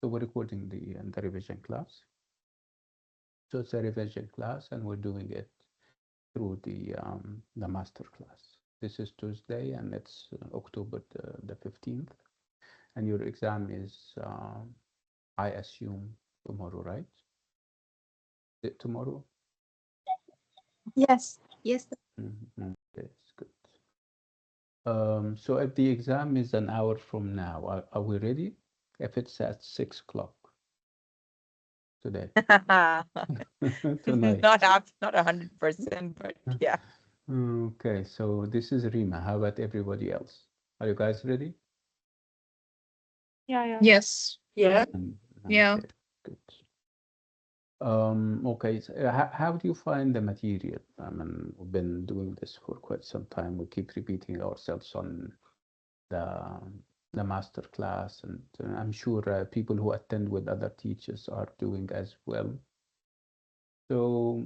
So we're recording the revision class. So it's a revision class, and we're doing it through the master class. This is Tuesday, and it's October the 15th. And your exam is, I assume, tomorrow, right? Is it tomorrow? Yes. Yes. Yes, good. So if the exam is an hour from now, are we ready? If it's at 6 o'clock today, tonight. Not 100%, but yeah. Okay, so this is Rima. How about everybody else? Are you guys ready? Yeah, yeah. Yes. Yeah. Mm, Yeah. Okay, good. Okay, so how do you find the material? I mean, we've been doing this for quite some time. We keep repeating ourselves on the the master class, and I'm sure people who attend with other teachers are doing as well. So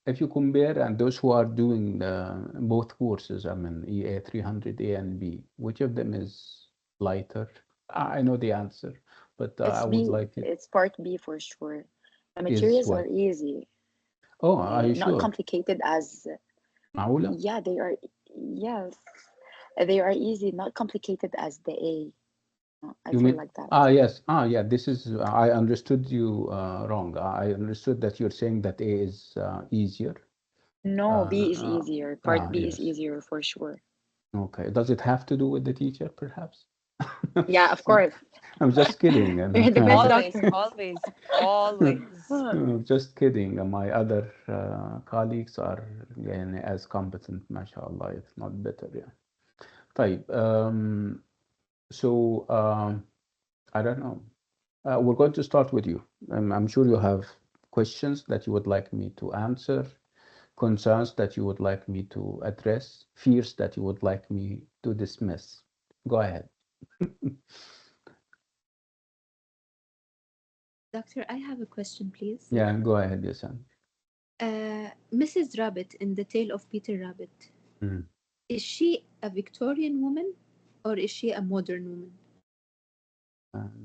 if you compare, and those who are doing both courses, I mean EA300A and B, which of them is lighter? I know the answer, but I It's would B. like it It's part B for sure. The is materials are what? easy. Oh, are you Not sure? complicated as, معقولة? yeah, they are, yes, they are easy, not complicated as the A. I You feel mean, like that. yes, yeah, this is, I understood you wrong. I understood that you're saying that A is easier. No, B is easier. Part B is Yes. easier for sure. Okay. Does it have to do with the teacher, perhaps? Yeah, of course. I'm just kidding. You're the best Always, doctor. always, always. I'm just kidding. My other colleagues are يعني, as competent, mashallah, if not better. Yeah. طيب, so I don't know. We're going to start with you. I'm sure you have questions that you would like me to answer, concerns that you would like me to address, fears that you would like me to dismiss. Go ahead. Doctor, I have a question, please. Yeah, go ahead, Yasan. Mrs. Rabbit in The Tale of Peter Rabbit, Mm. is she a Victorian woman or is she a modern woman?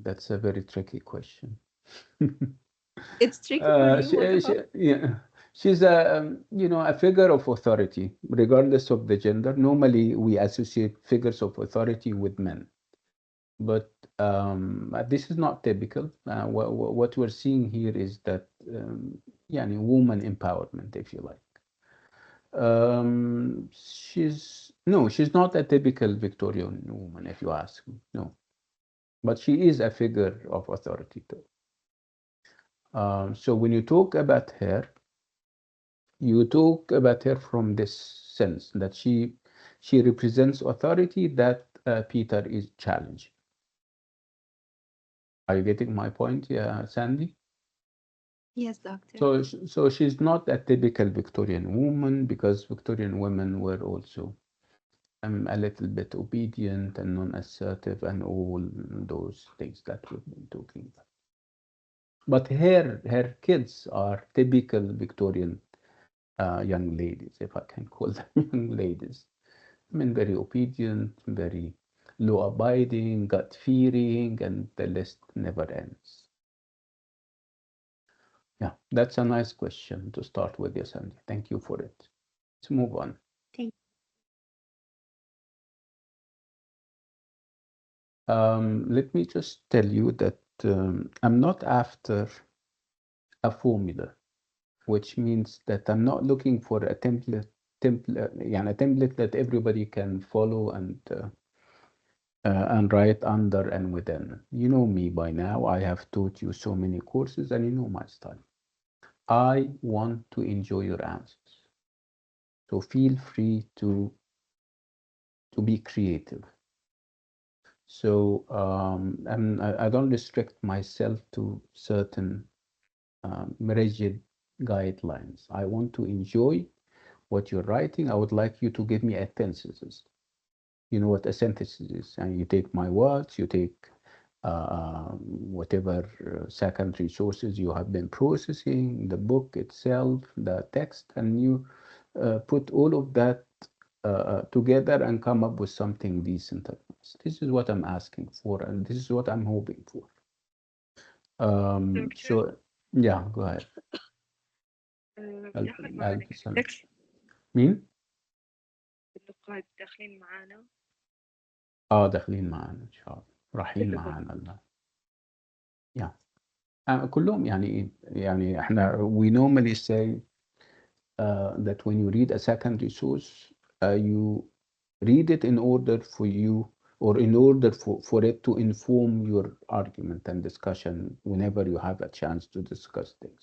That's a very tricky question. It's tricky for you. What Yeah, she's a a figure of authority, regardless of the gender. Normally, we associate figures of authority with men, but this is not typical. What we're seeing here is that, yeah, woman empowerment, if you like. She's not a typical Victorian woman, if you ask me. No, but she is a figure of authority too. So when you talk about her, you talk about her from this sense that she represents authority that Peter is challenging. Are you getting my point, yeah, Sandy? Yes, doctor. So she's not a typical Victorian woman, because Victorian women were also a little bit obedient and non-assertive and all those things that we've been talking about. But her kids are typical Victorian young ladies, if I can call them young ladies. I mean, very obedient, very law-abiding, God-fearing, and the list never ends. Yeah, that's a nice question to start with, yes, Andy. Thank you for it. Let's move on. Thank Let me just tell you that I'm not after a formula, which means that I'm not looking for a yeah, a template that everybody can follow and write under and within. You know me by now. I have taught you so many courses, and you know my style. I want to enjoy your answers. So feel free to be creative. So and I don't restrict myself to certain rigid guidelines. I want to enjoy what you're writing. I would like you to give me a synthesis. You know what a synthesis is, and you take my words, you take whatever secondary sources you have been processing, the book itself, the text, and you put all of that together and come up with something decent. This is what I'm asking for, and this is what I'm hoping for. دكتور So yeah, go ahead. بناخد ألف معانا ألف سنة. تكست مين؟ النقاد داخلين معانا داخلين معانا إن شاء الله، رايحين كلهم معانا الله. كلهم يعني إيه؟ يعني إحنا we normally say that when you read a secondary source, you read it in order for you or in order for it to inform your argument and discussion whenever you have a chance to discuss things.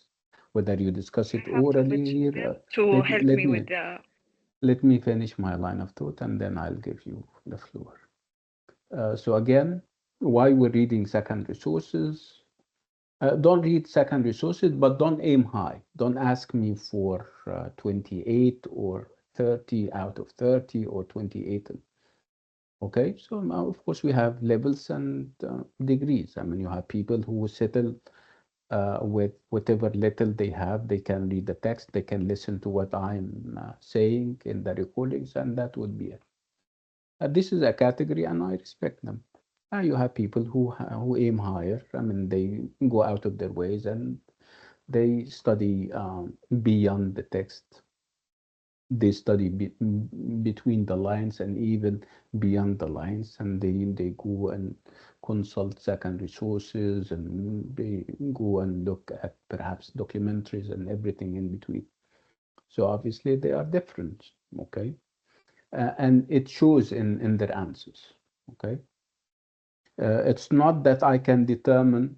Whether you discuss it I have to orally mention here, them to help let me me with the let me finish my line of thought and then I'll give you the floor. So again, why we're reading secondary sources? Don't read secondary sources, but don't aim high. Don't ask me for 28 or 30 out of 30 or 28. Okay, so now of course we have levels and degrees. I mean, you have people who settle with whatever little they have. They can read the text, they can listen to what I'm saying in the recordings, and that would be it. This is a category, and I respect them. You have people who aim higher. I mean, they go out of their ways and they study beyond the text. They study between the lines and even beyond the lines, and they go and consult secondary sources, and they go and look at perhaps documentaries and everything in between. So obviously they are different, okay? And it shows in their answers, okay? It's not that I can determine.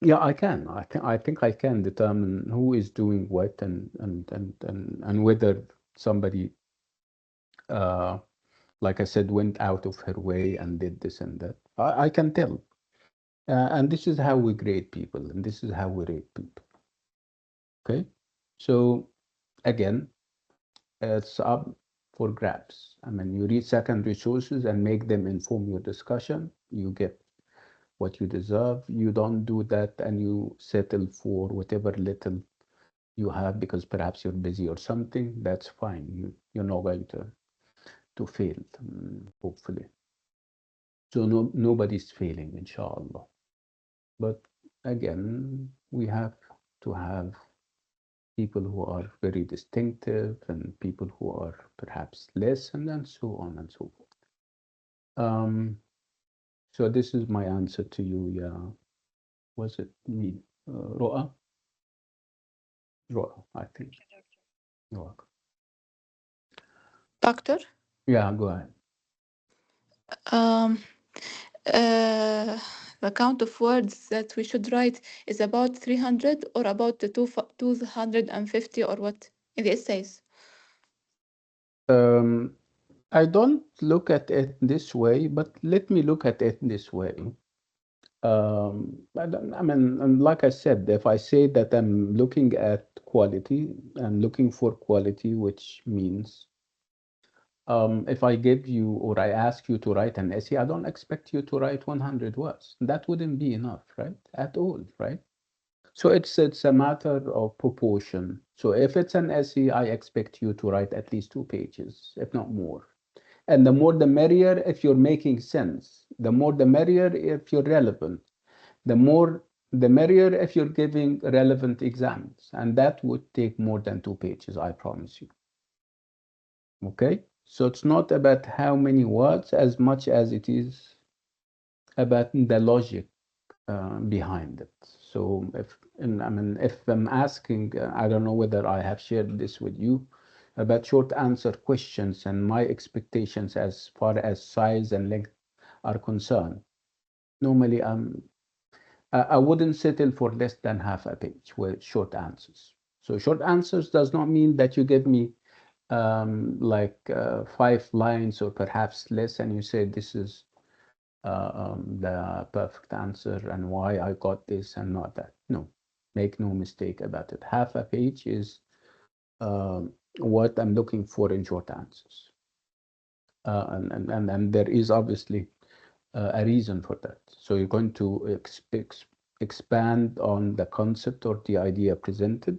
Yeah, I can. I think I can determine who is doing what and whether somebody, uh, like I said, went out of her way and did this and that. I can tell. And this is how we grade people, and this is how we rate people. Okay? So again, it's up for grabs. I mean, you read secondary sources and make them inform your discussion. You get what you deserve. You don't do that and you settle for whatever little you have because perhaps you're busy or something. That's fine. You're not going to fail, hopefully. So nobody's failing, inshallah. But again, we have to have people who are very distinctive and people who are perhaps less, and then so on and so forth. So this is my answer to you. Yeah, was it me, Roa? Roa, I think. You're welcome. Doctor, Yeah, go ahead. um, the count of words that we should write is about 300 or about the 250 or what in the essays? Um, I don't look at it this way, but let me look at it this way. I mean, and like I said, if I say that I'm looking at quality, I'm looking for quality, which means if I give you or I ask you to write an essay, I don't expect you to write 100 words. That wouldn't be enough, right? At all, right? So it's a matter of proportion. So if it's an essay, I expect you to write at least 2 pages, if not more. And the more the merrier if you're making sense. The more the merrier if you're relevant. The more the merrier if you're giving relevant exams. And that would take more than 2 pages, I promise you. Okay? So it's not about how many words as much as it is about the logic behind it. So if I'm asking, I don't know whether I have shared this with you about short answer questions and my expectations as far as size and length are concerned. Normally, I wouldn't settle for less than half a page with short answers. So short answers does not mean that you give me like 5 lines or perhaps less, and you say this is the perfect answer and why I got this and not that. No, make no mistake about it. Half a page is what I'm looking for in short answers. And there is obviously a reason for that. So you're going to expand on the concept or the idea presented,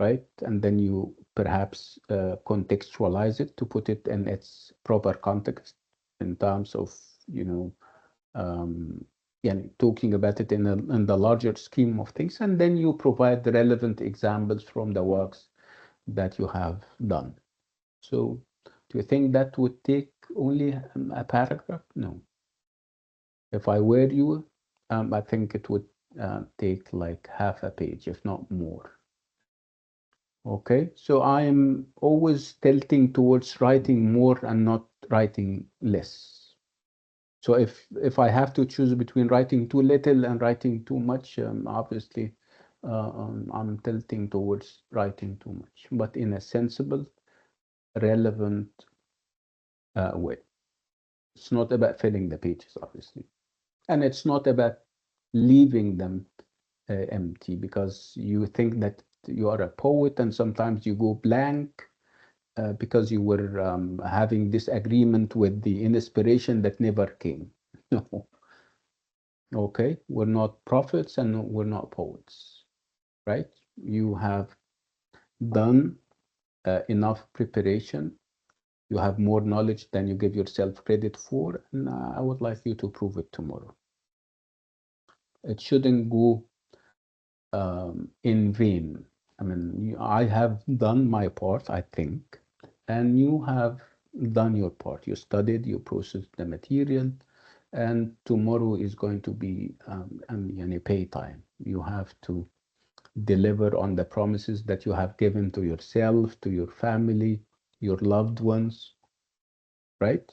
right? And then you perhaps contextualize it to put it in its proper context in terms of, um, talking about it in the larger scheme of things, and then you provide the relevant examples from the works that you have done. So do you think that would take only a paragraph? No. If I were you, I think it would take like half a page, if not more. Okay, so I am always tilting towards writing more and not writing less. So if I have to choose between writing too little and writing too much, obviously I'm tilting towards writing too much, but in a sensible, relevant way. It's not about filling the pages, obviously, and it's not about leaving them empty because you think that you are a poet and sometimes you go blank because you were having disagreement with the inspiration that never came. No. Okay, we're not prophets and we're not poets, right? You have done enough preparation. You have more knowledge than you give yourself credit for, and I would like you to prove it tomorrow. It shouldn't go in vain. I mean, I have done my part, I think, and you have done your part. You studied, you processed the material, and tomorrow is going to be pay time. You have to deliver on the promises that you have given to yourself, to your family, your loved ones, right?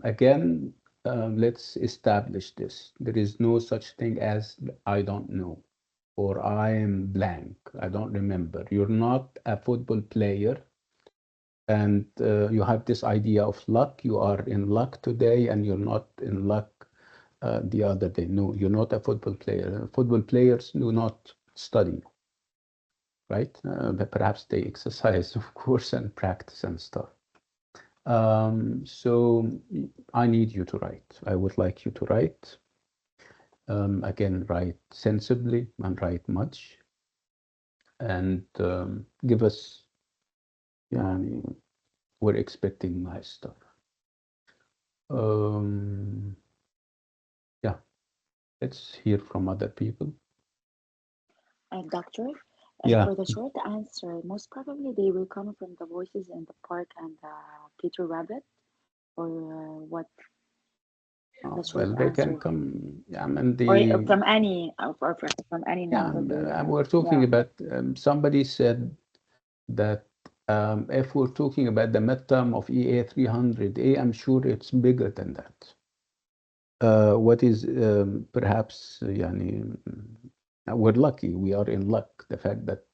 Again, let's establish this. There is no such thing as I don't know or I am blank. I don't remember. You're not a football player and you have this idea of luck. You are in luck today and you're not in luck the other day. No, you're not a football player. Football players do not study, right? But perhaps they exercise, of course, and practice and stuff. So I need you to write. I would like you to write. Again, write sensibly and write much. And give us, we're expecting nice stuff. Yeah, let's hear from other people. Doctor, Yeah. for the short answer, most probably they will come from the voices in the park and Peter Rabbit, or what? The short Well, they can answer, come, I mean, or from any, or from any yeah, novel. we're talking Yeah. about, somebody said that if we're talking about the midterm of EA300A, I'm sure it's bigger than that. What is perhaps, we're lucky, we are in luck. The fact that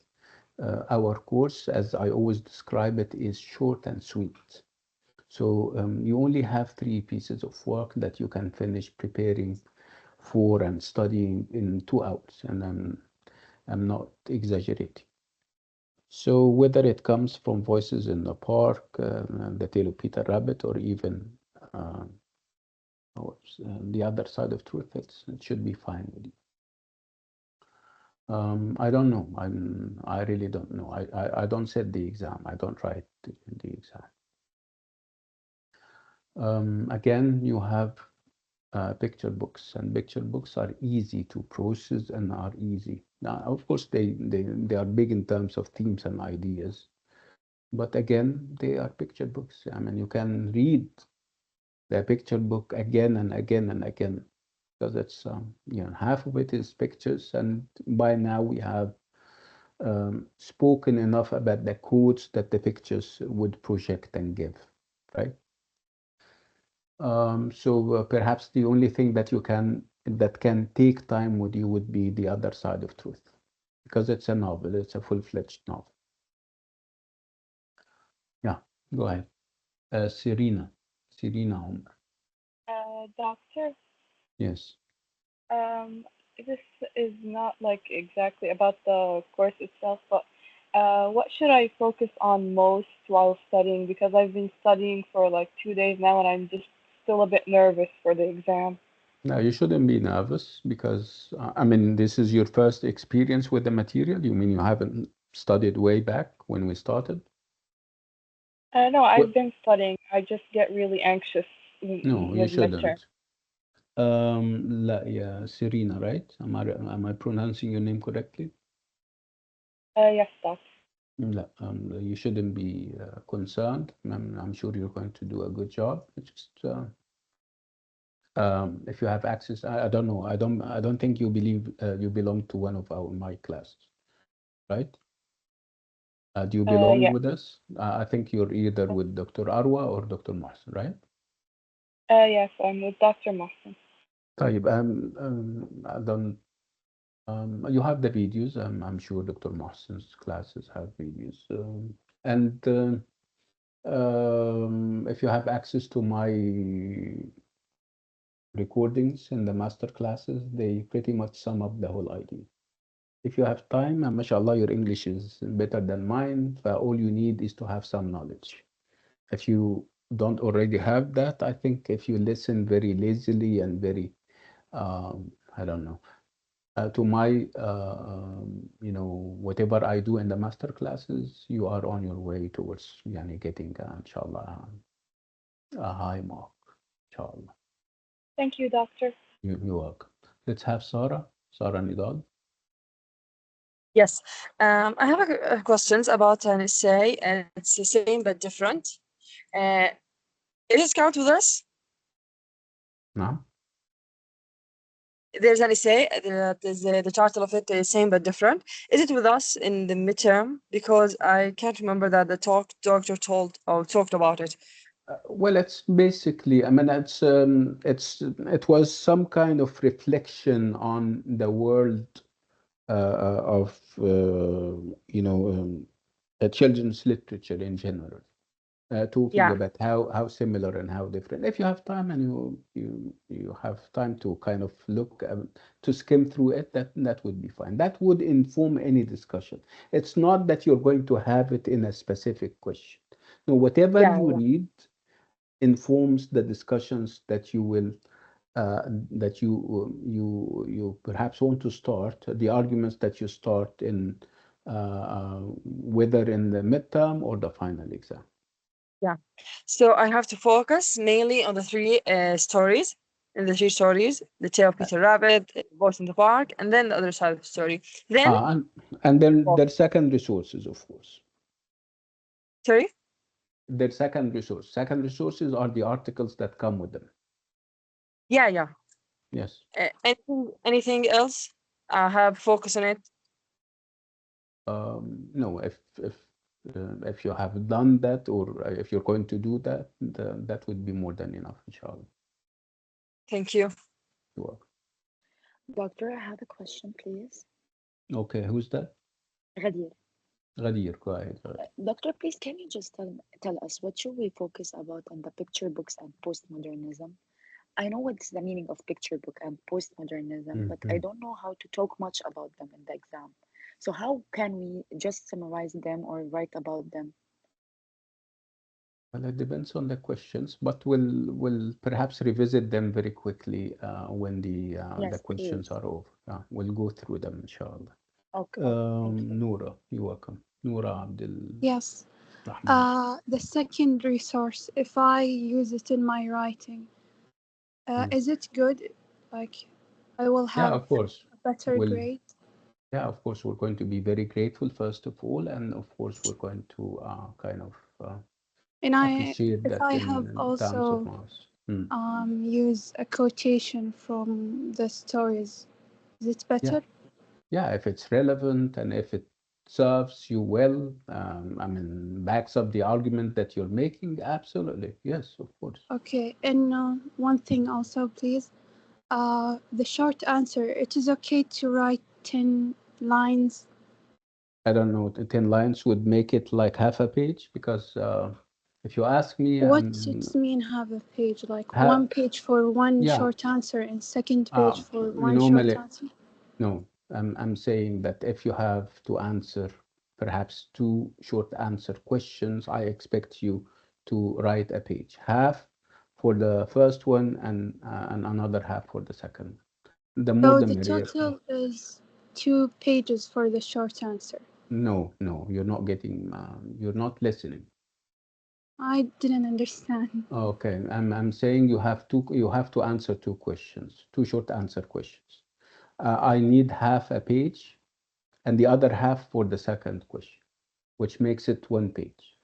our course, as I always describe it, is short and sweet. So you only have 3 pieces of work that you can finish preparing for and studying in 2 hours, and I'm not exaggerating. So whether it comes from Voices in the Park, The Tale of Peter Rabbit, or even The Other Side of Truth, it should be fine with you. I don't know. I really don't know. I don't set the exam. I don't write the exam. Again, you have picture books, and picture books are easy to process and are easy. Now, of course, they are big in terms of themes and ideas, but again, they are picture books. I mean, you can read the picture book again and again and again because it's half of it is pictures, and by now we have spoken enough about the codes that the pictures would project and give, right? So perhaps the only thing that can take time with you would be The Other Side of Truth, because it's a novel, it's a full-fledged novel. Yeah, go ahead. Serena Homer. Doctor, Yes. this is not like exactly about the course itself, but what should I focus on most while studying? Because I've been studying for like 2 days now, and I'm just still a bit nervous for the exam. No, you shouldn't be nervous because, I mean, this is your first experience with the material. You mean you haven't studied way back when we started? No, What? I've been studying. I just get really anxious No, you his lecture. shouldn't. لا, yeah, Serena, right? Am I pronouncing your name correctly? Yes, Doc. لا, you shouldn't be concerned. I'm sure you're going to do a good job. It's just if you have access, I don't know. I don't think you belong to one of my classes, right? Do you belong Yeah. with us? I think you're either with Dr. Arwa or Dr. Mohsen, right? Yes, I'm with Dr. Mohsen. طيب, I don't. You have the videos. I'm sure Dr. Mohsen's classes have videos. And if you have access to my recordings in the master classes, they pretty much sum up the whole idea. If you have time, and mashallah, your English is better than mine, all you need is to have some knowledge. If you don't already have that, I think if you listen very lazily and very, I don't know, to my, whatever I do in the master classes, you are on your way towards getting, inshallah, a high mark, inshallah. Thank you, Doctor. You're welcome. Let's have Sarah Nidal. Yes, I have a questions about an essay, and it's the same but different. Uh, it is count with us. No? There's an essay that is the title of it is same but different. Is it with us in the midterm? Because I can't remember that the doctor talked about it. Well, it's basically, I mean, it was some kind of reflection on the world of, children's literature in general. Talking Yeah, about how similar and how different. If you have time and you have time to kind of look to skim through it, that would be fine. That would inform any discussion. It's not that you're going to have it in a specific question. No, whatever yeah, you yeah. read informs the discussions that you will that you perhaps want to start, the arguments that you start in whether in the midterm or the final exam. Yeah. So I have to focus mainly on the three stories. In the three stories, the tale of Peter Rabbit, Voice in the Park, and then the other side of the story. Then, And then oh, their second resources, of course. sorry? Their second resource. Second resources are the articles that come with them. Yeah, yeah. Yes. Anything else? I have focus on it. No, if you have done that or if you're going to do that, that would be more than enough, inshallah. Thank you. You're welcome. Doctor, I have a question, please. Okay, who's that? Ghadir. Ghadir, go ahead. Doctor, please, can you just tell us what should we focus about in the picture books and postmodernism? I know what's the meaning of picture book and postmodernism, but I don't know how to talk much about them in the exam. So how can we just summarize them or write about them? Well, it depends on the questions, but we'll perhaps revisit them very quickly when the Yes, questions please. are over. We'll go through them, inshallah. Okay, thank you. Noura, you're welcome. Noura Abdul Yes. Rahman. The second resource, if I use it in my writing, is it good? Like, I will Yeah, have of course. a better We'll, grade. yeah, of course, we're going to be very grateful, first of all, and of course, we're going to kind of And appreciate if that I have in terms of also marks. use a quotation from the stories, is it Yeah, better? yeah, if it's relevant and if it serves you well, I mean, backs up the argument that you're making, absolutely, yes, of course. Okay. And one thing also, please. The short answer, it is okay to write 10 lines. I don't know, 10 lines would make it like half a page because if you ask me, What it mean half a page? Like ha one page for one yeah, short answer and second page for one short normally, answer? no, I'm saying that if you have to answer perhaps two short answer questions, I expect you to write a page, half for the first one and another half for the second. The more So the the merrier. total is 2 pages for the short answer. No, you're not getting, you're not listening. I didn't understand. Okay, I'm saying you have to answer two questions, two short answer questions. I need half a page and the other half for the second question, which makes it one page.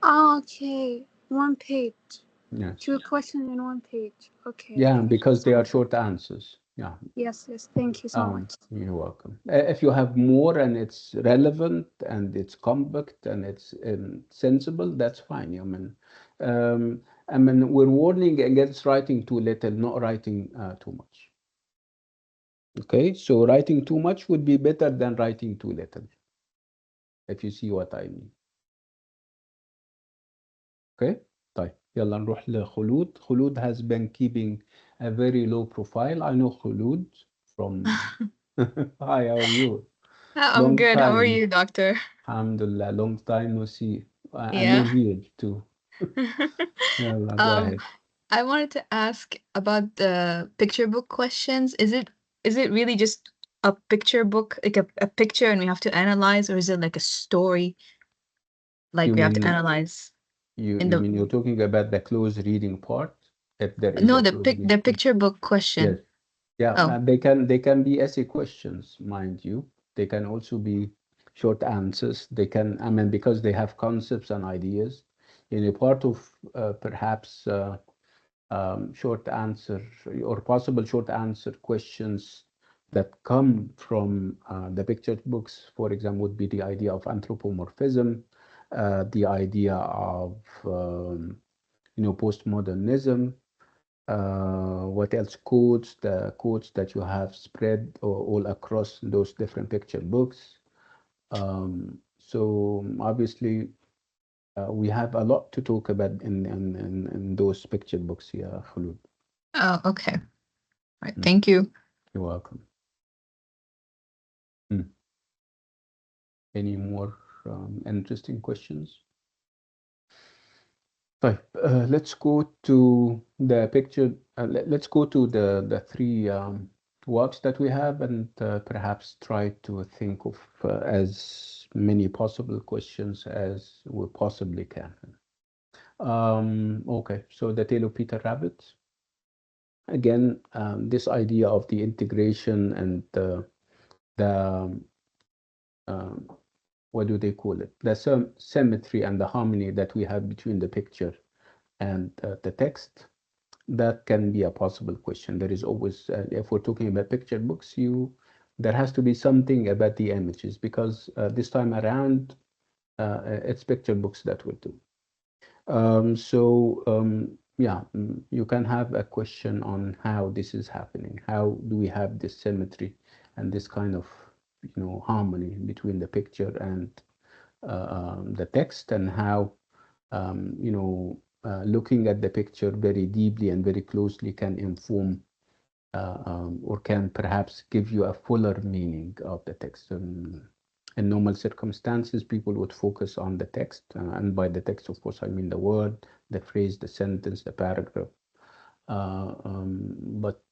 Okay, one page. Yes. Two questions in one page. Okay. Yeah, Thank you because they so are much. short answers. Yeah. Yes, yes. Thank you so much. You're welcome. If you have more and it's relevant and it's compact and it's sensible, that's fine. I mean, we're warning against writing too little, not writing too much. Okay, so writing too much would be better than writing too little, if you see what I mean. Okay, طيب يلا نروح لخلود. خلود has been keeping a very low profile. I know Khulud from Hi, how are you? I'm Long good. How are time. you, doctor? Alhamdulillah, long time no see. And Yeah. you're here too. Yalla, go Um, ahead. I wanted to ask about the picture book questions. Is it really just a picture book, like a picture and we have to analyze, or is it like a story, like You we have to mean analyze you in you the mean you're talking about the close reading part? If there is no, a close the reading. picture book Yes. question. Yeah, Oh, they can be essay questions, mind you. They can also be short answers. They can, I mean, because they have concepts and ideas. Part of perhaps short answer or possible short answer questions that come from the picture books, for example, would be the idea of anthropomorphism, the idea of postmodernism. What else? Quotes, the quotes that you have spread all across those different picture books. So obviously, we have a lot to talk about in those picture books, yeah, Khulud. oh, okay. All right. Mm. Thank you. You're welcome. Any more interesting questions? طيب, let's go to the picture. Let's go to the three works that we have and perhaps try to think of as many possible questions as we possibly can. Okay, so the Tale of Peter Rabbit. Again, this idea of the integration and the what do they call it? The symmetry and the harmony that we have between the picture and the text. That can be a possible question. There is always, if we're talking about picture books, there has to be something about the images because this time around, it's picture books that will do. Yeah, you can have a question on how this is happening. How do we have this symmetry and this kind of, harmony between the picture and the text, and how, looking at the picture very deeply and very closely can inform or can perhaps give you a fuller meaning of the text. In normal circumstances, people would focus on the text, and by the text, of course, I mean the word, the phrase, the sentence, the paragraph. But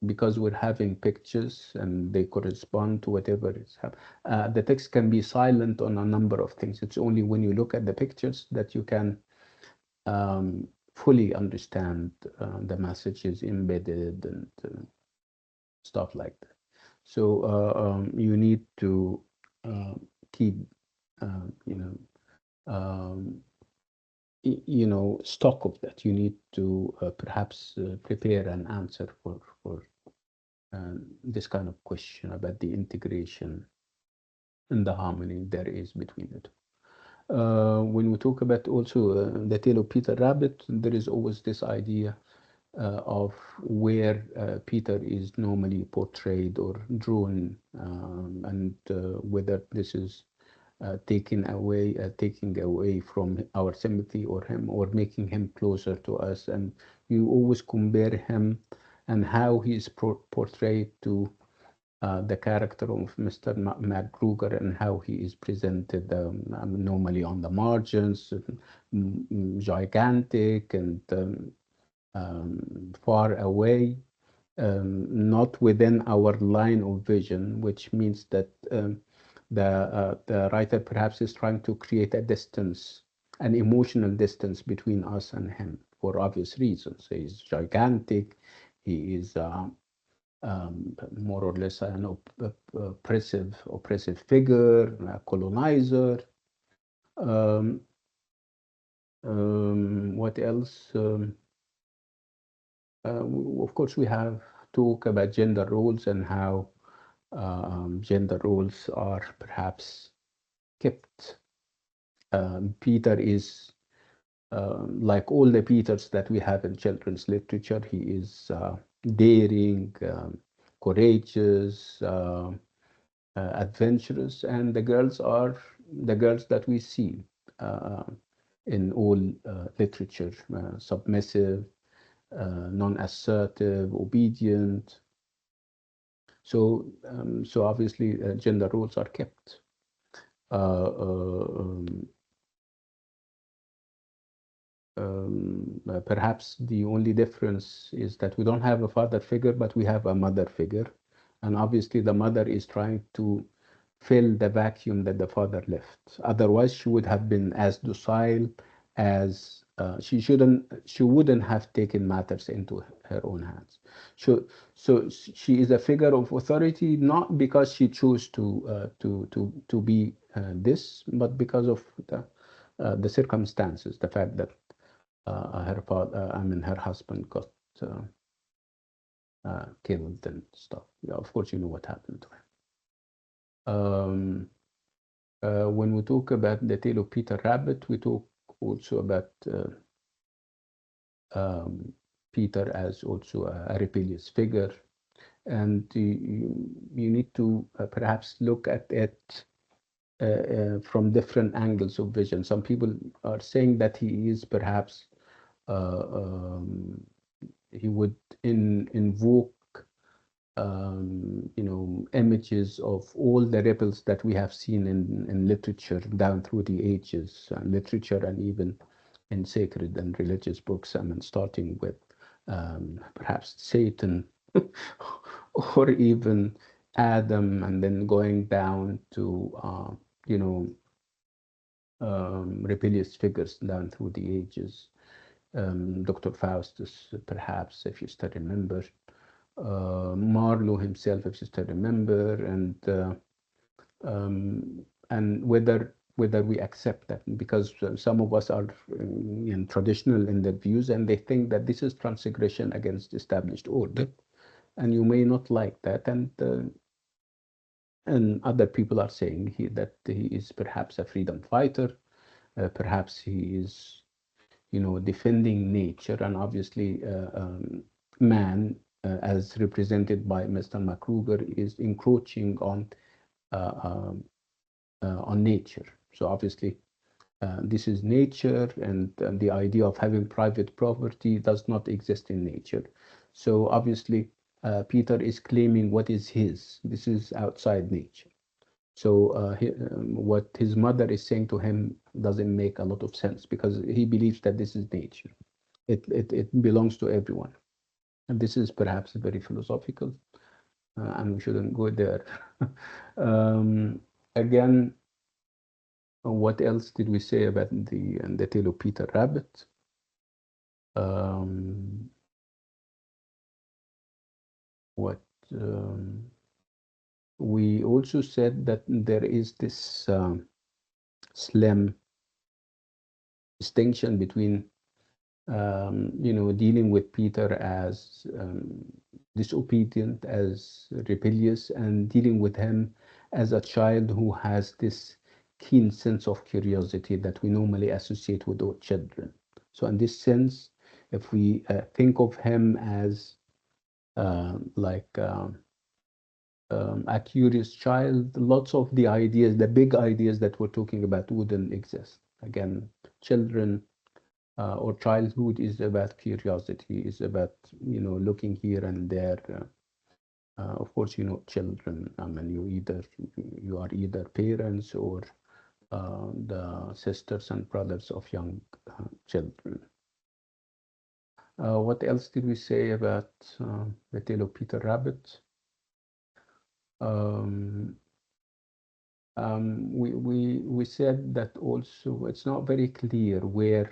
because we're having pictures and they correspond to whatever is happening, the text can be silent on a number of things. It's only when you look at the pictures that you can fully understand the messages embedded and stuff like that. So you need to keep, you know, um, stock of that. You need to perhaps prepare an answer for this kind of question about the integration and the harmony there is between the two. When we talk about also the tale of Peter Rabbit, there is always this idea of where Peter is normally portrayed or drawn, and whether this is taking away from our sympathy or him, or making him closer to us. And you always compare him and how he is portrayed to the character of Mr. MacGruber, and how he is presented normally on the margins, gigantic and far away, not within our line of vision, which means that the writer perhaps is trying to create a distance an emotional distance between us and him for obvious reasons. He's gigantic. He is more or less an oppressive figure, a colonizer. What else? Of course, we have talk about gender roles and how gender roles are perhaps kept. Peter is like all the Peters that we have in children's literature. He is daring, courageous, adventurous, and the girls are the girls that we see uh, in all literature: submissive, non-assertive, obedient. So obviously gender roles are kept. Uh, uh, um, Perhaps the only difference is that we don't have a father figure, but we have a mother figure. And obviously the mother is trying to fill the vacuum that the father left. Otherwise, she would have been as docile as she wouldn't have taken matters into her own hands. So she is a figure of authority, not because she chose to be this, but because of the circumstances, the fact that her father, her husband got killed and stuff. Yeah, of course, you know what happened to him. When we talk about the tale of Peter Rabbit, we talk also about Peter as also a rebellious figure, and you need to perhaps look at it from different angles of vision. Some people are saying that he is perhaps he would invoke images of all the rebels that we have seen in literature down through the ages, literature and even in sacred and religious books. Starting with perhaps Satan or even Adam, and then going down to rebellious figures down through the ages. Dr. Faustus, perhaps, if you still remember, Marlowe himself, if you still remember, and whether we accept that, because some of us are traditional in their views, and they think that this is transgression against established order, and you may not like that, and other people are saying that he is perhaps a freedom fighter, perhaps he is defending nature, and obviously man, as represented by Mr. McCruger, is encroaching on nature. So obviously this is nature, and the idea of having private property does not exist in nature. So obviously Peter is claiming what is his. This is outside nature. So what his mother is saying to him doesn't make a lot of sense, because he believes that this is nature. It belongs to everyone. And this is perhaps very philosophical, and we shouldn't go there. Again, what else did we say about the tale of Peter Rabbit? What we also said that there is this slim distinction between dealing with Peter as disobedient, as rebellious, and dealing with him as a child who has this keen sense of curiosity that we normally associate with all children. So in this sense, if we think of him as like a curious child, lots of the ideas, the big ideas that we're talking about, wouldn't exist. Again, children or childhood is about curiosity, is about looking here and there. Of course, children. You are either parents or the sisters and brothers of young children. What else did we say about the tale of Peter Rabbit? we said that also it's not very clear where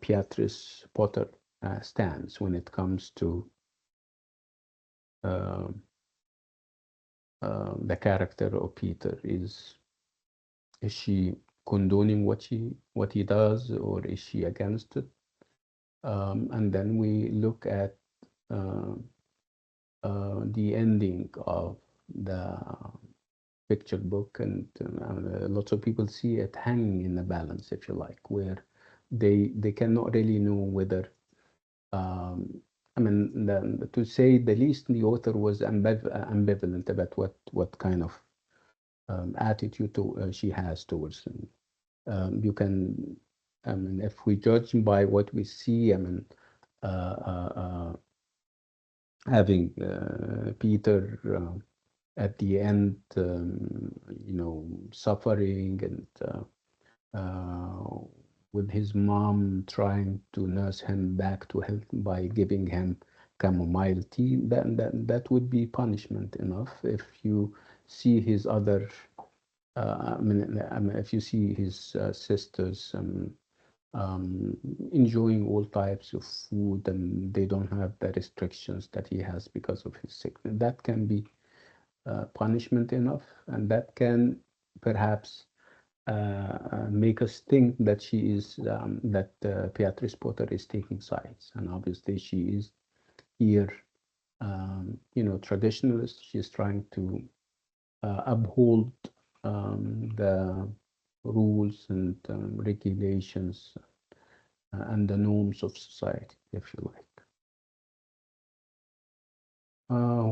Beatrice Potter stands when it comes to um the character of Peter. Is she condoning what he does, or is she against it? And then we look at uh, the ending of the picture book, and lots of people see it hanging in the balance, if you like, where they cannot really know whether I mean, to say the least, the author was ambivalent about what kind of attitude she has towards him. You can, I mean, if we judge by what we see, I mean, uh, uh, uh, having Peter at the end, suffering and with his mom trying to nurse him back to health by giving him chamomile tea, that would be punishment enough. If you see his other, if you see his sisters enjoying all types of food, and they don't have the restrictions that he has because of his sickness, that can be punishment enough, and that can perhaps make us think that Beatrice Potter is taking sides, and obviously she is here, traditionalist. She's trying to uphold the rules and regulations and the norms of society, if you like.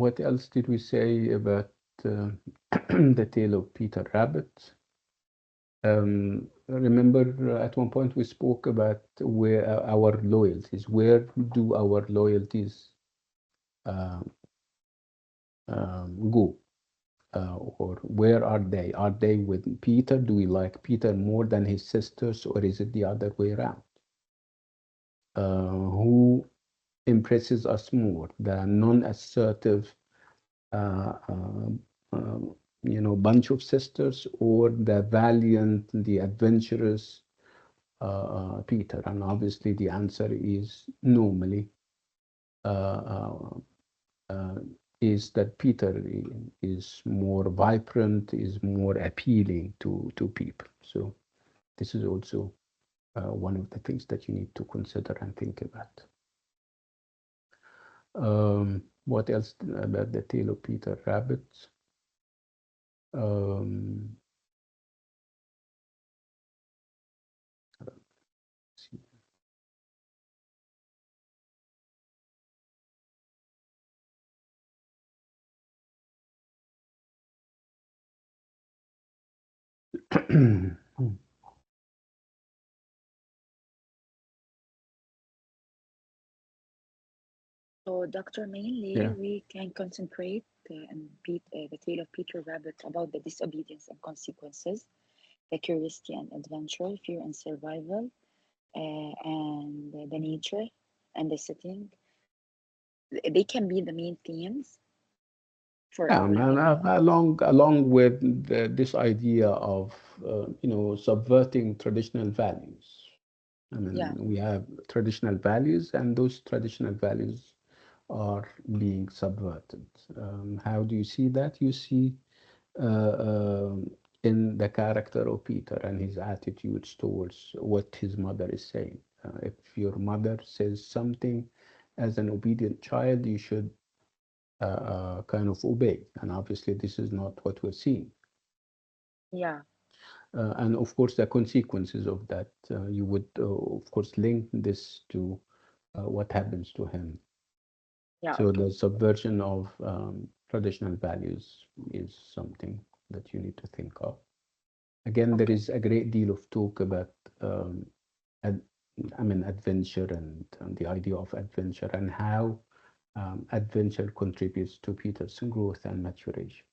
What else did we say about the tale of Peter Rabbit? Remember, at one point we spoke about where our loyalties. Where do our loyalties uh, go? Or where are they? Are they with Peter? Do we like Peter more than his sisters, or is it the other way around? Who impresses us more, the non-assertive uh, uh, bunch of sisters, or the valiant, the adventurous Peter? And obviously the answer is normally uh, uh, is that Peter is more vibrant, is more appealing to people. So this is also one of the things that you need to consider and think about. What else about the tale of Peter Rabbit? Um, So, Doctor, mainly yeah. we can concentrate the tale of Peter Rabbit about the disobedience and consequences, the curiosity and adventure, fear and survival, and the nature and the setting. They can be the main themes for Yeah, our man, along with this idea of subverting traditional values. I yeah, mean, we have traditional values, and those traditional values are being subverted. How do you see that? You see in the character of Peter and his attitudes towards what his mother is saying. If your mother says something as an obedient child, you should kind of obey. And obviously, this is not what we're seeing. yeah, And of course, the consequences of that, you would, of course, link this to what happens to him. yeah, So okay, the subversion of traditional values is something that you need to think of. Again, there okay, is a great deal of talk about, um, ad, adventure, and the idea of adventure, and how adventure contributes to Peter's growth and maturation.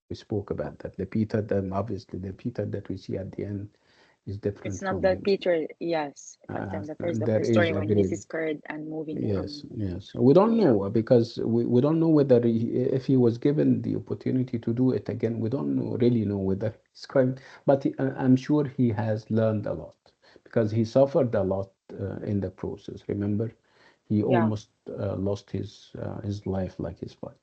We spoke about that. Obviously, the Peter that we see at the end is different It's not from that Peter, yes, but then the first of there the is story a when he's great scared and moving yes, from, yes. We don't yeah, know because we don't know whether if he was given the opportunity to do it again. We don't know, really know whether he's crime, but I'm sure he has learned a lot because he suffered a lot in the process. Remember, he yeah, almost lost his life like his father,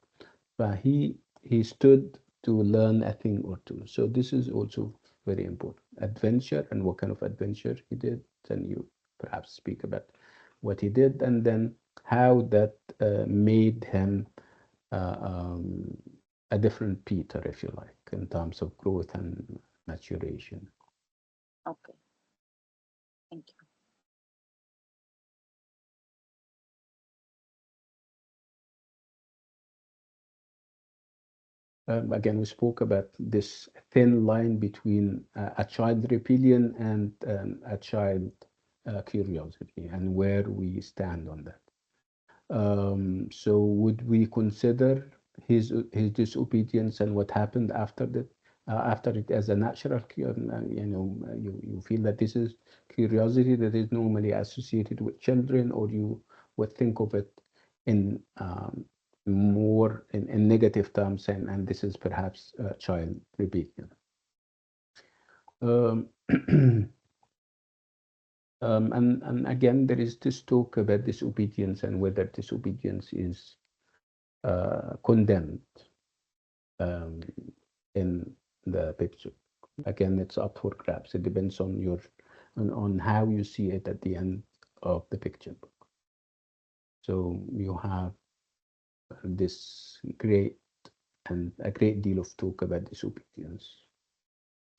but he stood to learn a thing or two. So this is also very important. Adventure and what kind of adventure he did. Then you perhaps speak about what he did, and then how that made him uh, um, a different Peter, if you like, in terms of growth and maturation. okay, thank you. Again, we spoke about this thin line between a child rebellion and a child curiosity, and where we stand on that. So would we consider his disobedience and what happened after it as a natural, you feel that this is curiosity that is normally associated with children, or you would think of it in more in negative terms, and this is perhaps child rebellion. Um, and again, there is this talk about disobedience and whether disobedience is condemned um, in the picture. Again, it's up for grabs. It depends on on how you see it at the end of the picture book. So you have this great and a great deal of talk about disobedience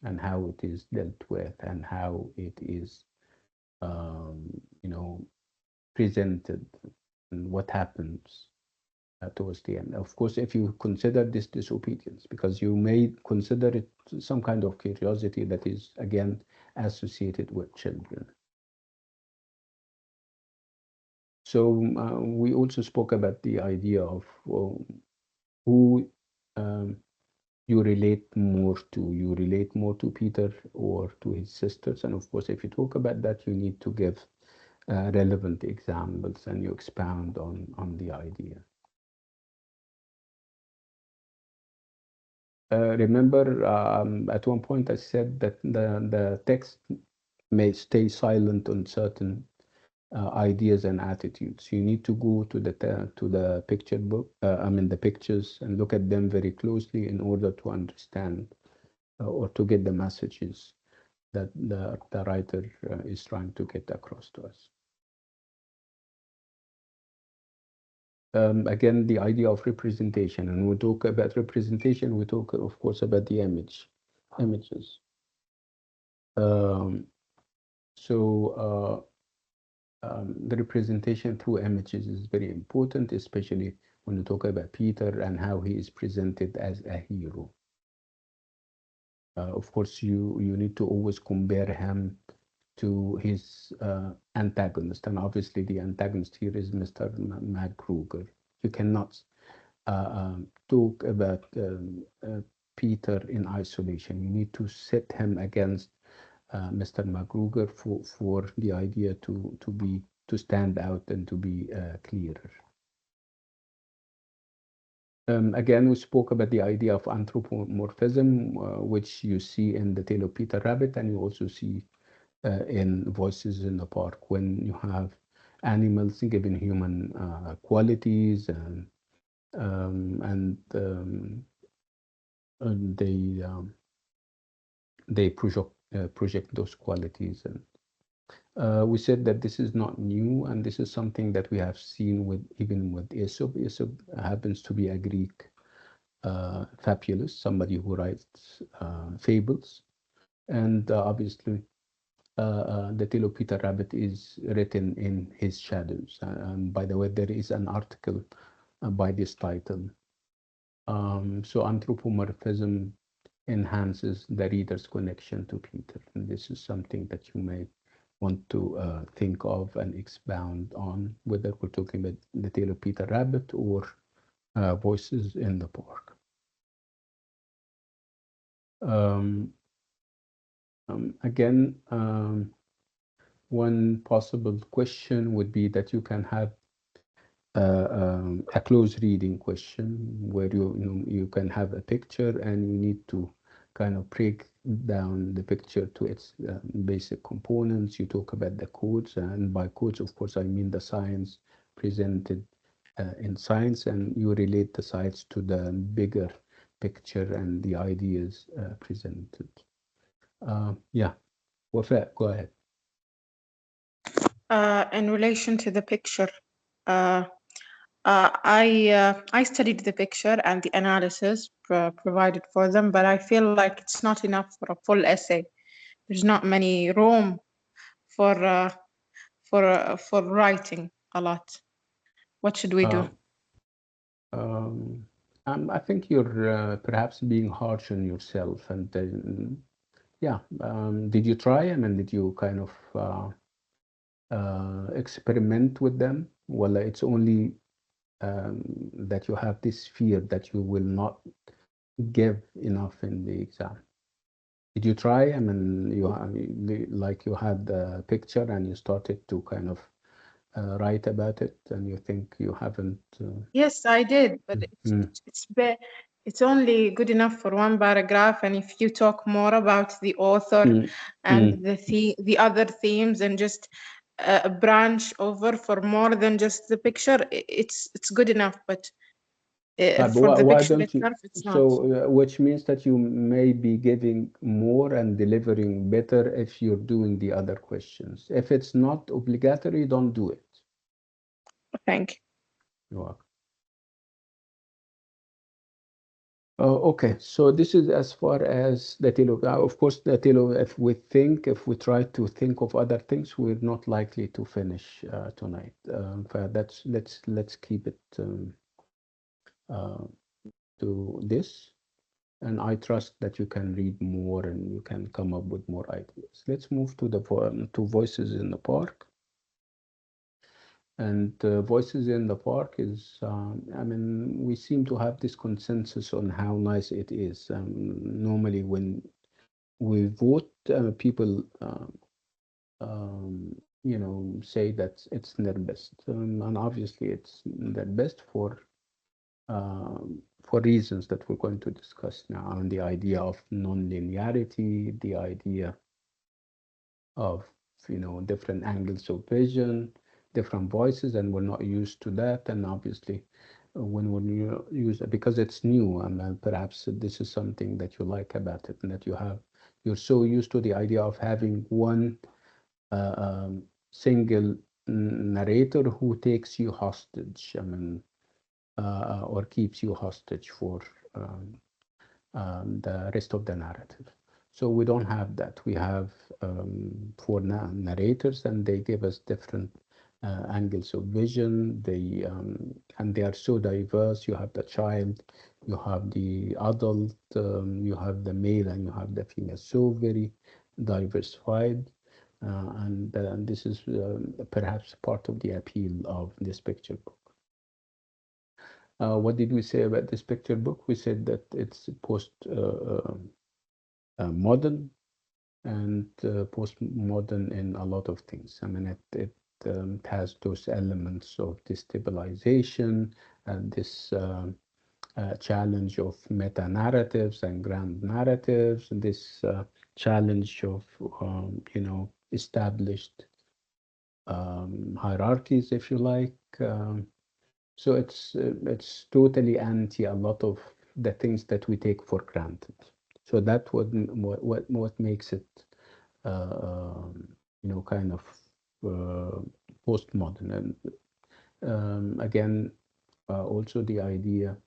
and how it is dealt with and how it is, um, you know, presented and what happens towards the end. Of course, if you consider this disobedience, because you may consider it some kind of curiosity that is again associated with children. So we also spoke about the idea of who um, you relate more to. You relate more to Peter or to his sisters. And of course, if you talk about that, you need to give relevant examples and you expound on the idea. Remember, at one point I said that the text may stay silent on certain ideas and attitudes. You need to go to the picture book, the pictures, and look at them very closely in order to understand or to get the messages that the writer is trying to get across to us. Again, the idea of representation, and we talk about representation, we talk, of course, about the images. Um, so the representation through images is very important, especially when you talk about Peter and how he is presented as a hero. Of course, you need to always compare him to his antagonist, and obviously the antagonist here is Mr. McGruger. You cannot talk about Peter in isolation. You need to set him against Mr. McGruger for the idea to stand out and to be clearer. Again, we spoke about the idea of anthropomorphism, which you see in the Tale of Peter Rabbit, and you also see in Voices in the Park, when you have animals given human qualities and they project those qualities. And we said that this is not new, and this is something that we have seen with even with Aesop. Aesop happens to be a Greek fabulist, somebody who writes fables, and obviously the Tale of Peter Rabbit is written in his shadows. And by the way, there is an article by this title. So anthropomorphism enhances the reader's connection to Peter. And this is something that you may want to think of and expound on, whether we're talking about the Tale of Peter Rabbit or Voices in the Park. Um, Again, one possible question would be that you can have a close reading question where you can have a picture and you need to kind of break down the picture to its basic components. You talk about the codes, and by codes, of course, I mean the science presented in science, and you relate the science to the bigger picture and the ideas presented. Yeah, Wafa, go ahead. In relation to the picture, I studied the picture and the analysis provided for them, but I feel like it's not enough for a full essay. There's not many room for writing a lot. What should we do? I think you're perhaps being harsh on yourself, and yeah. Did you try? I mean, did you kind of experiment with them? Well, it's only that you have this fear that you will not give enough in the exam. Did you try? I mean, like you had the picture and you started to kind of write about it, and you think you haven't. Yes, I did, but it's only good enough for one paragraph. And if you talk more about the author and the other themes and just branch over for more than just the picture, it's good enough. But for the Why picture don't you? itself, it's not. So, which means that you may be giving more and delivering better if you're doing the other questions. If it's not obligatory, don't do it. Thank you. You're welcome. Okay, so this is as far as the tilo. Of course, the tilo, if we try to think of other things, we're not likely to finish tonight. Let's keep it to this. And I trust that you can read more and you can come up with more ideas. Let's move to the to Voices in the Park. And Voices in the Park is, I mean, we seem to have this consensus on how nice it is. Normally, when we vote, people, say that it's their best. And obviously, it's their best for reasons that we're going to discuss now, and the idea of non-linearity, the idea of different angles of vision, different voices, and we're not used to that. And obviously, when we're use it, because it's new, and perhaps this is something that you like about it, and that you're so used to the idea of having one single narrator who takes you hostage. I mean, or keeps you hostage for the rest of the narrative. So we don't have that. We have four narrators, and they give us different angles of vision. And they are so diverse. You have the child, you have the adult, you have the male, and you have the female. So very diversified. And this is perhaps part of the appeal of this picture book. What did we say about this picture book? We said that it's modern and postmodern in a lot of things. I mean, it has those elements of destabilization and this challenge of meta narratives and grand narratives, and this challenge of established hierarchies, if you like. So it's totally anti a lot of the things that we take for granted. So that what makes it kind of postmodern. And again, also the idea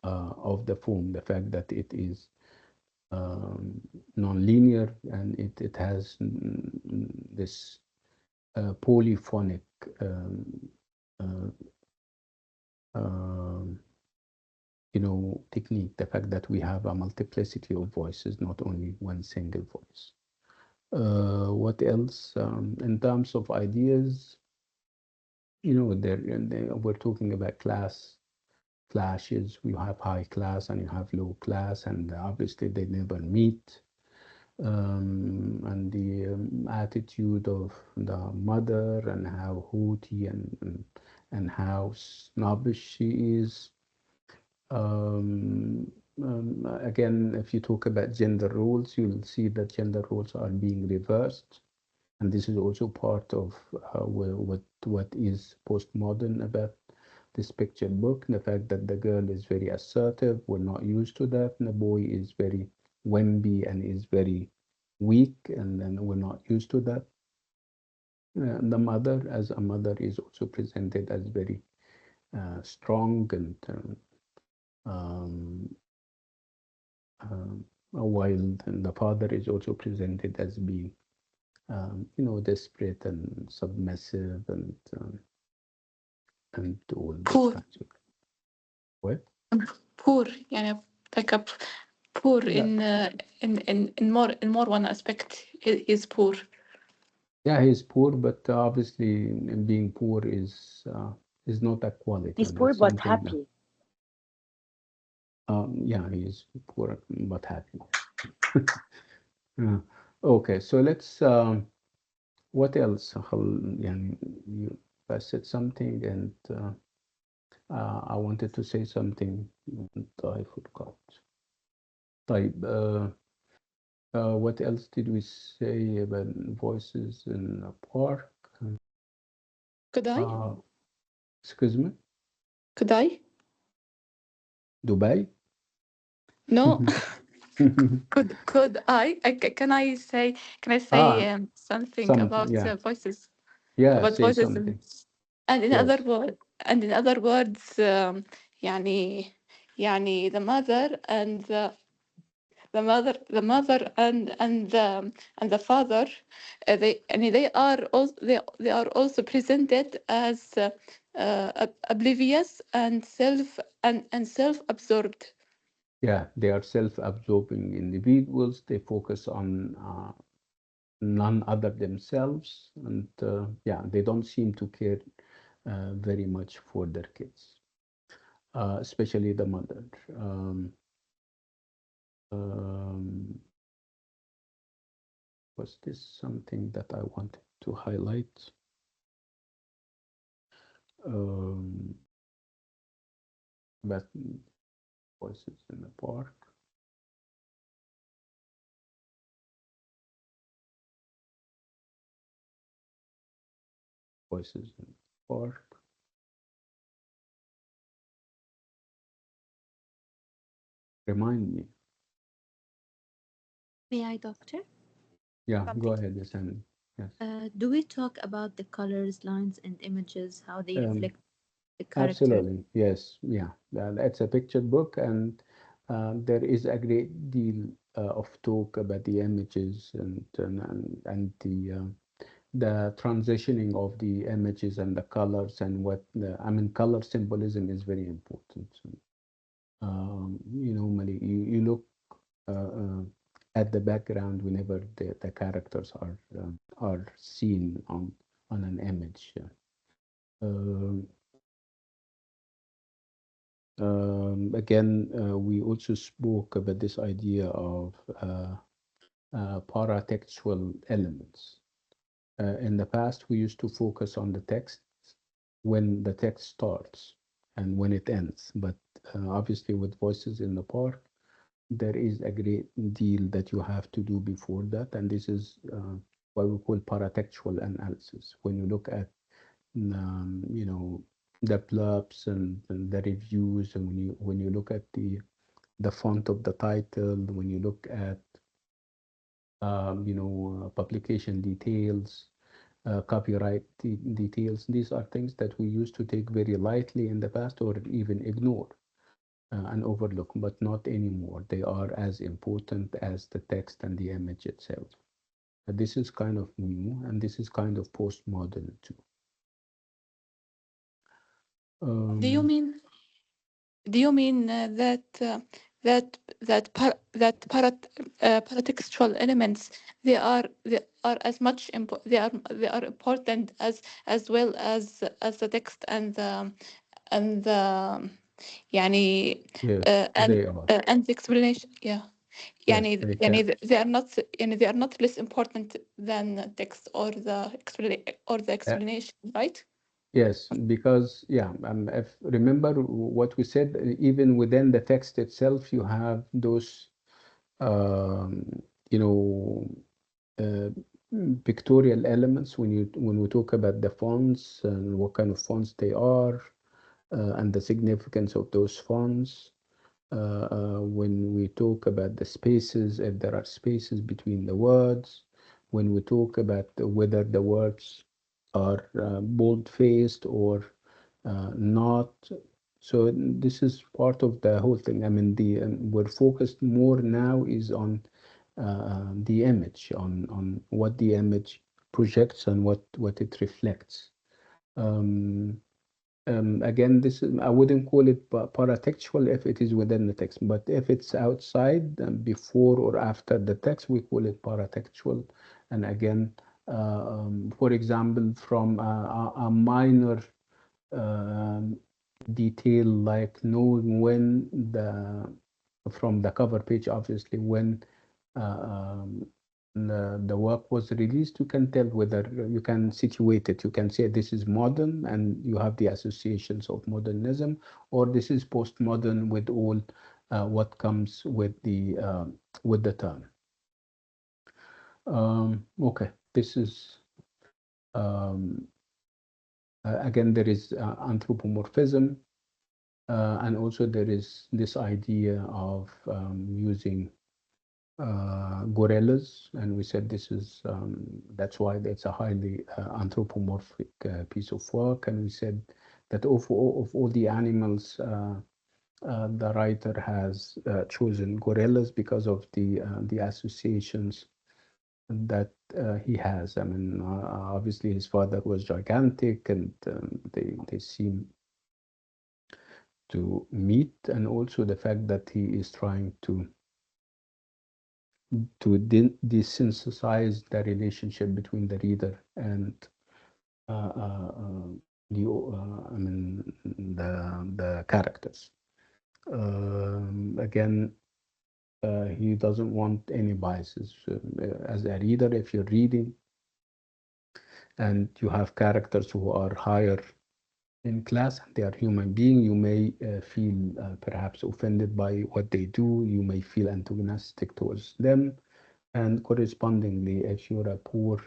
of the form, the fact that it is non-linear, and it has this polyphonic technique, the fact that we have a multiplicity of voices, not only one single voice. What else? In terms of ideas, we're talking about class clashes. You have high class and you have low class, and obviously they never meet. and the attitude of the mother and how haughty and how snobbish she is. Um, Again, if you talk about gender roles, you'll see that gender roles are being reversed, and this is also part of what is postmodern about this picture book. The fact that the girl is very assertive, we're not used to that, and the boy is very wimpy and is very weak, and then we're not used to that. The mother, as a mother, is also presented as very strong and um, while the father is also presented as being desperate and submissive and all those poor kinds of what? poor يعني like a poor Yeah, in more one aspect is poor. yeah, he's poor, but obviously being poor is not a quality. He's poor That's but something that happy. yeah, he's poor but happy. Yeah. Okay, so let's what else? يعني you I said something and I wanted to say something and I forgot. طيب what else did we say about voices in the park? Could I? Excuse me? Could I? Dubai? No. Could can I say Ah, something something, about yeah. voices Yeah, about say voices something. and Yes. in other words يعني يعني the mother and the father they are also presented as oblivious and self-absorbed. Yeah, they are self-absorbing individuals. They focus on none other themselves. And yeah, they don't seem to care very much for their kids, especially the mother. Um, was this something that I wanted to highlight? But voices in the park. Voices in the park. Remind me. May I, doctor? Yeah, go Something. ahead, Sandy. Yes. Do we talk about the colors, lines, and images, how they reflect the character? Absolutely. Yes. Yeah. It's a picture book, and there is a great deal of talk about the images and the transitioning of the images and the colors and I mean, color symbolism is very important. Normally you look at the background whenever the characters are seen on an image. Um, Again, we also spoke about this idea of paratextual elements. In the past, we used to focus on the text when the text starts and when it ends. But obviously, with Voices in the Park, there is a great deal that you have to do before that. And this is what we call paratextual analysis. When you look at, the blurbs and the reviews, and when you look at the font of the title, when you look at publication details, copyright details. These are things that we used to take very lightly in the past or even ignore and overlook, but not anymore. They are as important as the text and the image itself. This is kind of new, and this is kind of postmodern too. Do you mean that paratextual elements they are as much they are important as well as the text and the يعني Yes, they are. and the explanation, yeah. يعني they يعني can. they are not يعني they are not less important than text or the explanation, right? Yes, because yeah, if remember what we said, even within the text itself, you have those, um, you know, uh, pictorial elements when we talk about the fonts and what kind of fonts they are, and the significance of those fonts. When we talk about the spaces, if there are spaces between the words, when we talk about whether the words are bold-faced or not. So this is part of the whole thing. I mean, we're focused more now is on the image, on what the image projects and what it reflects. Um, Again, this is, I wouldn't call it paratextual if it is within the text, but if it's outside, before or after the text, we call it paratextual. And again, for example, from a minor um, detail like knowing when from the cover page, obviously, when uh, um, the work was released, you can tell whether you can situate it. You can say this is modern and you have the associations of modernism, or this is postmodern with all what comes with the term. Okay, this is um, again, there is anthropomorphism, and also there is this idea of using gorillas, and we said this is that's why it's a highly anthropomorphic piece of work. And we said that of all the animals, the writer has chosen gorillas because of the associations that he has. I mean, obviously his father was gigantic, and they seem to meet, and also the fact that he is trying to desensitize the relationship between the reader and I mean the characters. Again, he doesn't want any biases. As a reader, if you're reading and you have characters who are higher in class, they are human beings, you may feel perhaps offended by what they do. You may feel antagonistic towards them. And correspondingly, if you're a poor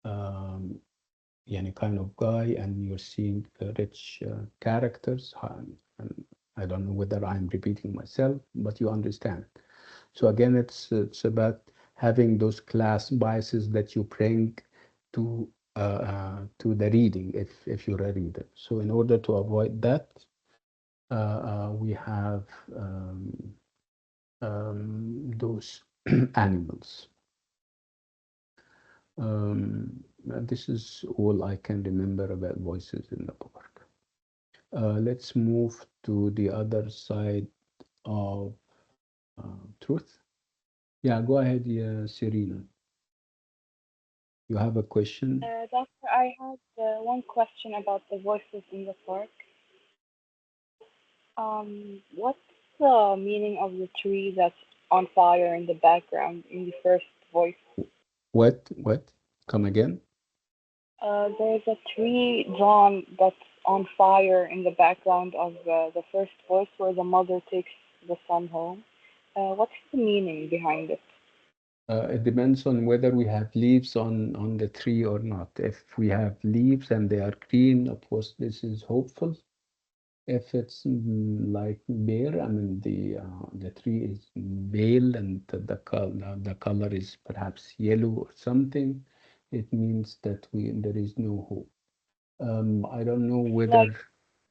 yani kind of guy and you're seeing rich characters, and I don't know whether I'm repeating myself, but you understand. So again, it's about having those class biases that you bring to the reading if you're a reader. So in order to avoid that, we have those animals. This is all I can remember about voices in the book. Let's move to the other side of truth. Yeah, go ahead, yeah, Serena. You have a question? Doctor, I had one question about the voices in the park. What's the meaning of the tree that's on fire in the background in the first voice? What? Come again? There's a tree drawn that's on fire in the background of the first voice where the mother takes the son home. What's the meaning behind it? It depends on whether we have leaves on the tree or not. If we have leaves and they are green, of course, this is hopeful. If it's like bare, I mean the tree is pale and the color is perhaps yellow or something, it means that there is no hope. I don't know Like, whether,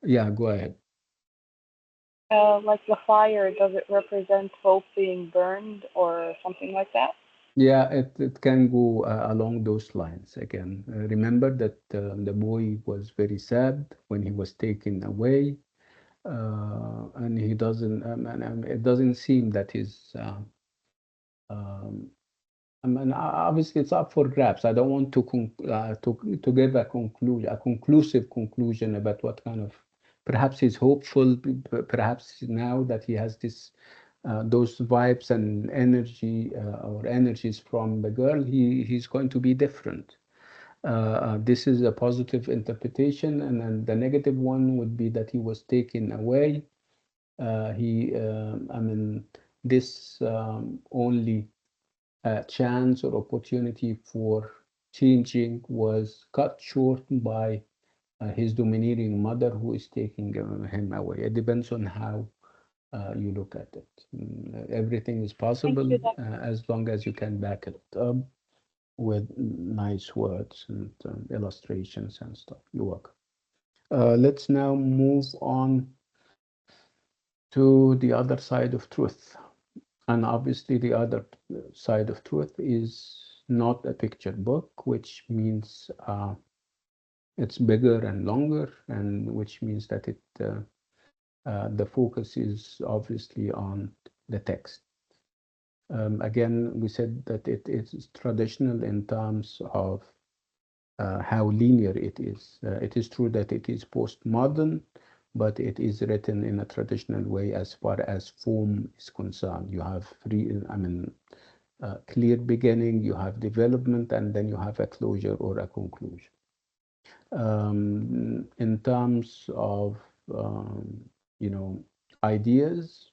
yeah, go ahead. like the fire, does it represent hope being burned or something like that? Yeah, it can go along those lines again. Remember that the boy was very sad when he was taken away, and he doesn't, and it doesn't seem that he's um, I mean, obviously, it's up for grabs. I don't want to give a conclusive conclusion about what kind of. Perhaps he's hopeful. Perhaps now that he has this those vibes and energy or energies from the girl, he's going to be different. This is a positive interpretation, and then the negative one would be that he was taken away. I mean, this only chance or opportunity for changing was cut short by his domineering mother, who is taking him away. It depends on how you look at it. Everything is Thank possible you, Doctor. as long as you can back it up with nice words and illustrations and stuff. You're welcome. Let's now move on to the other side of truth. And obviously, the other side of truth is not a picture book, which means it's bigger and longer, and which means that the focus is obviously on the text. Again, we said that it is traditional in terms of how linear it is. It is true that it is postmodern, but it is written in a traditional way as far as form is concerned. You have clear beginning, you have development, and then you have a closure or a conclusion. In terms of ideas,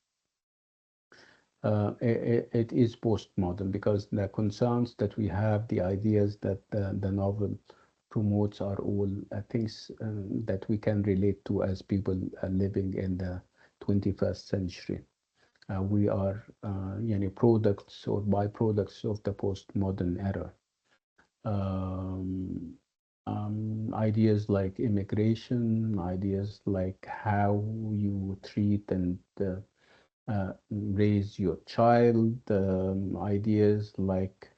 it is postmodern because the concerns that we have, the ideas that the novel promotes are all things that we can relate to as people living in the 21st century. We are products or byproducts of the postmodern era. Ideas like immigration, ideas like how you treat and raise your child, ideas like,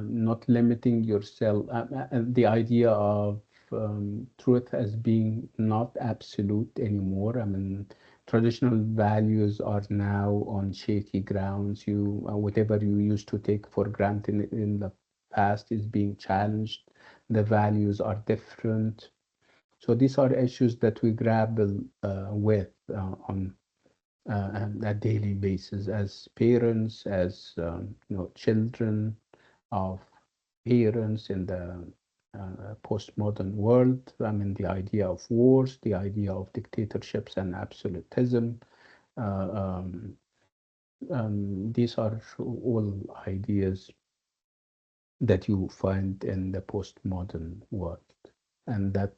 not limiting yourself, the idea of truth as being not absolute anymore. I mean, traditional values are now on shaky grounds. Whatever you used to take for granted in the past is being challenged. The values are different. So these are issues that we grapple with on a daily basis as parents, as children of parents in the postmodern world. I mean, the idea of wars, the idea of dictatorships and absolutism. Uh, these are all ideas that you find in the postmodern world, and that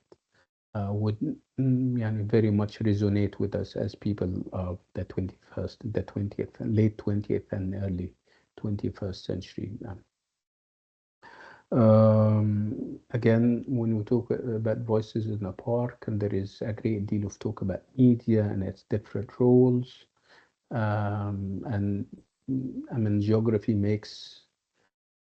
would very much resonate with us as people of the 21st, the 20th, late 20th and early 21st century. Again, when we talk about voices in the park, and there is a great deal of talk about media and its different roles. And I mean, geography makes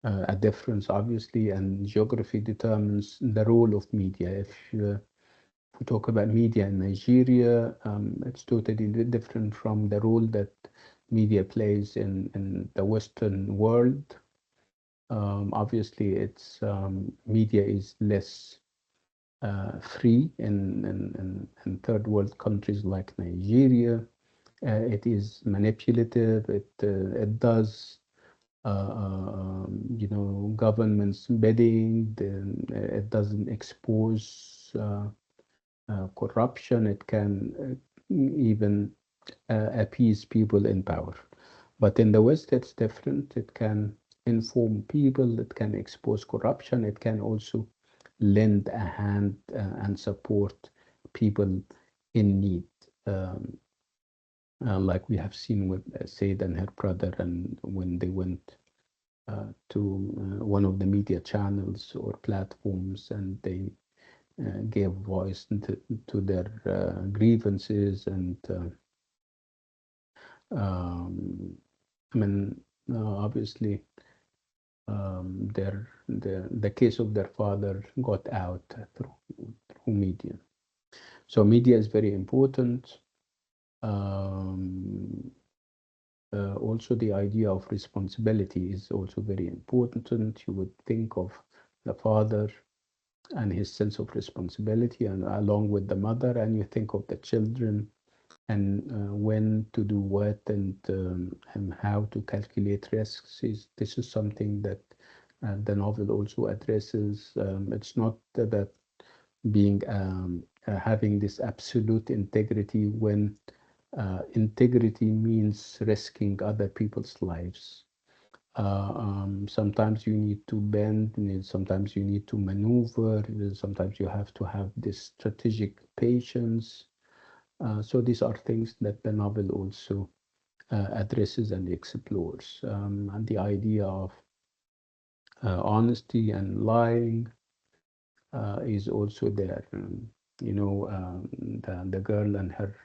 a difference, obviously, and geography determines the role of media. If we talk about media in Nigeria, it's totally different from the role that media plays in the Western world. Obviously, it's media is less free in third world countries like Nigeria. It is manipulative. It does government's bidding. It doesn't expose corruption. It can even appease people in power. But in the West, it's different. It can inform people, it can expose corruption, it can also lend a hand and support people in need. Like we have seen with Said and her brother, and when they went to one of the media channels or platforms, and they gave voice to their grievances and I mean, obviously, the case of their father got out through media. So media is very important. Also, the idea of responsibility is also very important. You would think of the father and his sense of responsibility, and along with the mother, and you think of the children and when to do what and how to calculate risks. This is something that the novel also addresses. It's not that being having this absolute integrity when integrity means risking other people's lives. Sometimes you need to bend, sometimes you need to maneuver, sometimes you have to have this strategic patience. So these are things that the novel also addresses and explores. And the idea of honesty and lying is also there. You know, the girl and her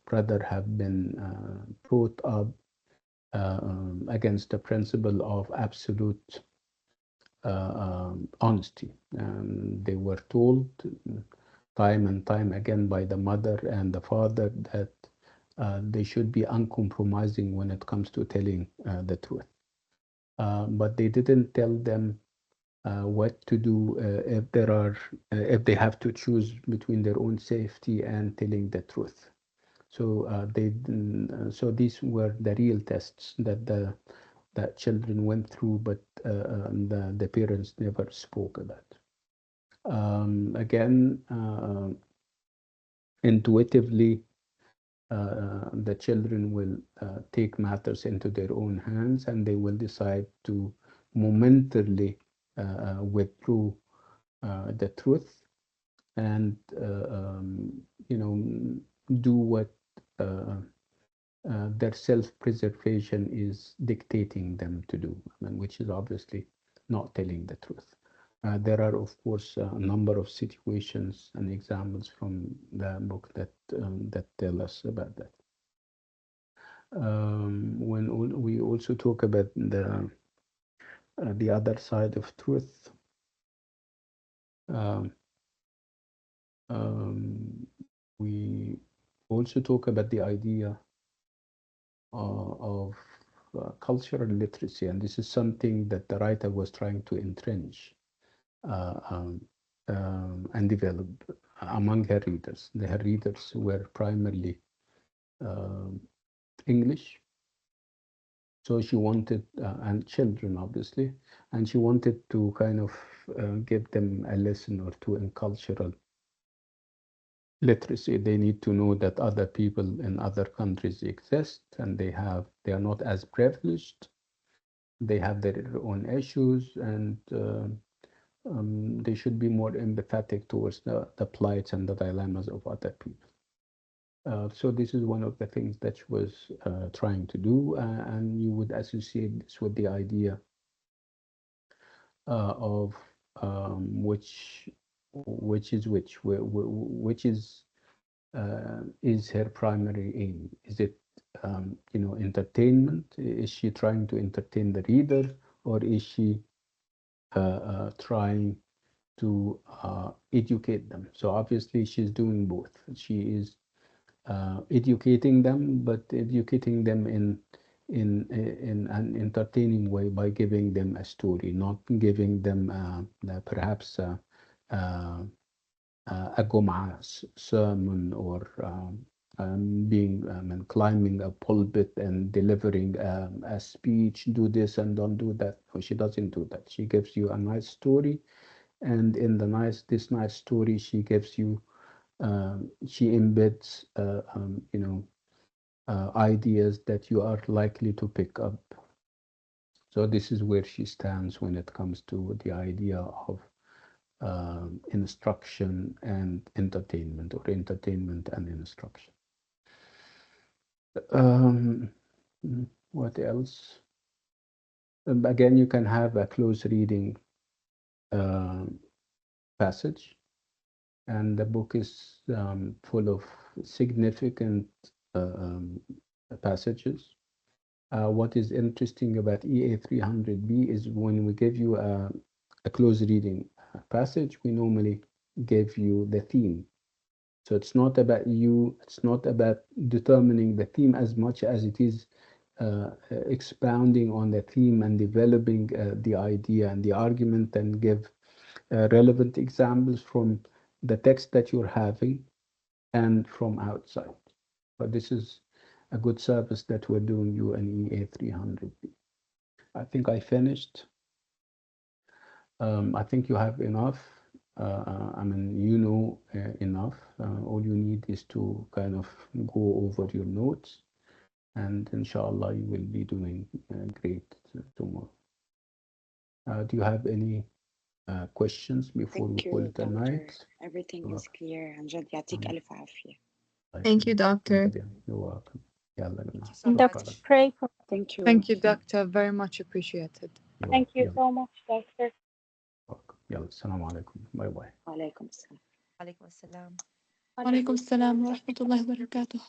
brother have been brought up against the principle of absolute honesty. They were told time and time again by the mother and the father that they should be uncompromising when it comes to telling the truth. But they didn't tell them what to do if they have to choose between their own safety and telling the truth. So so these were the real tests that children went through, but the parents never spoke about. Again, intuitively, the children will take matters into their own hands, and they will decide to momentarily withdraw the truth and you know, do what their self-preservation is dictating them to do, which is obviously not telling the truth. There are, of course, a number of situations and examples from the book that tell us about that. When we also talk about the other side of truth, um, we also talk about the idea of cultural literacy, and this is something that the writer was trying to entrench and develop among her readers. Her readers were primarily English, so she wanted, and children obviously, and she wanted to kind of give them a lesson or two in cultural literacy. They need to know that other people in other countries exist, and they are not as privileged. They have their own issues, and they should be more empathetic towards the plights and the dilemmas of other people. So this is one of the things that she was trying to do, and you would associate this with the idea of which is her primary aim. Is it you know, entertainment? Is she trying to entertain the reader, or is she trying to educate them? So obviously she's doing both. She is educating them, but educating them in an entertaining way by giving them a story, not giving them perhaps a Gom'a sermon, or being and climbing a pulpit and delivering a speech, do this and don't do that. No, she doesn't do that. She gives you a nice story, and in this nice story, she gives you she embeds you know, ideas that you are likely to pick up. So this is where she stands when it comes to the idea of instruction and entertainment, or entertainment and instruction. Um, what else? Again, you can have a close reading passage, and the book is full of significant passages. What is interesting about EA300B is when we give you a close reading passage, we normally give you the theme. So it's not about it's not about determining the theme as much as it is expounding on the theme and developing the idea and the argument, and give relevant examples from the text that you're having and from outside. But this is a good service that we're doing you an EA300B. I think I finished. I think you have enough. I mean, you know enough. All you need is to kind of go over your notes, and inshallah, you will be doing great tomorrow. Do you have any questions before we Thank call you, it a doctor. night? Everything is clear. عن جد يعطيك ألف عافية. Thank you, doctor. You're welcome. يلا Thank جماعة. you so Doctor, much. pray for. Thank you. Thank you, doctor. Very much appreciated. Thank you يلا so much, doctor. welcome. يلا السلام عليكم. باي باي. وعليكم السلام. عليكم السلام. وعليكم السلام ورحمة الله وبركاته.